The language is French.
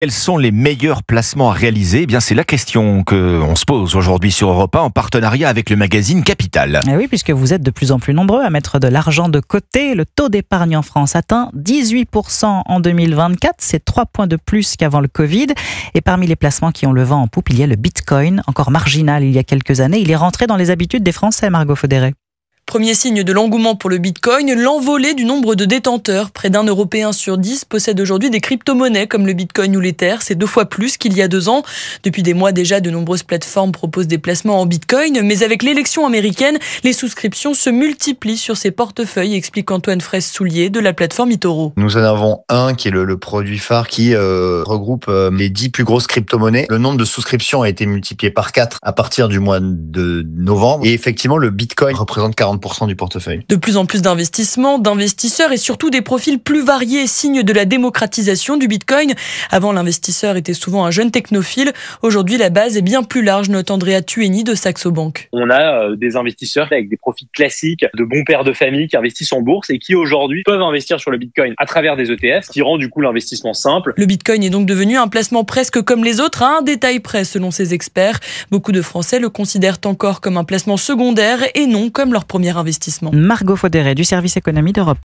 Quels sont les meilleurs placements à réaliser? Eh bien, c'est la question qu'on se pose aujourd'hui sur Europe 1 en partenariat avec le magazine Capital. Eh oui, puisque vous êtes de plus en plus nombreux à mettre de l'argent de côté. Le taux d'épargne en France atteint 18% en 2024. C'est 3 points de plus qu'avant le Covid. Et parmi les placements qui ont le vent en poupe, il y a le Bitcoin, encore marginal il y a quelques années. Il est rentré dans les habitudes des Français, Margot Faudéré. Premier signe de l'engouement pour le Bitcoin, l'envolée du nombre de détenteurs. Près d'un Européen sur 10 possède aujourd'hui des crypto-monnaies comme le Bitcoin ou l'Ether. C'est 2 fois plus qu'il y a 2 ans. Depuis des mois déjà, de nombreuses plateformes proposent des placements en Bitcoin. Mais avec l'élection américaine, les souscriptions se multiplient sur ces portefeuilles, explique Antoine Fraisse-Soulier de la plateforme eToro. Nous en avons un qui est le produit phare qui regroupe les 10 plus grosses crypto-monnaies. Le nombre de souscriptions a été multiplié par 4 à partir du mois de novembre. Et effectivement, le Bitcoin représente 40% du portefeuille. De plus en plus d'investissements, d'investisseurs et surtout des profils plus variés, signe de la démocratisation du Bitcoin. Avant, l'investisseur était souvent un jeune technophile. Aujourd'hui, la base est bien plus large, note Andrea Tueni de Saxo Bank. On a des investisseurs avec des profils classiques, de bons pères de famille qui investissent en bourse et qui aujourd'hui peuvent investir sur le Bitcoin à travers des ETF, ce qui rend du coup l'investissement simple. Le Bitcoin est donc devenu un placement presque comme les autres, à un détail près selon ces experts. Beaucoup de Français le considèrent encore comme un placement secondaire et non comme leur premier investissement. Margot Faudéré du service économie d'Europe.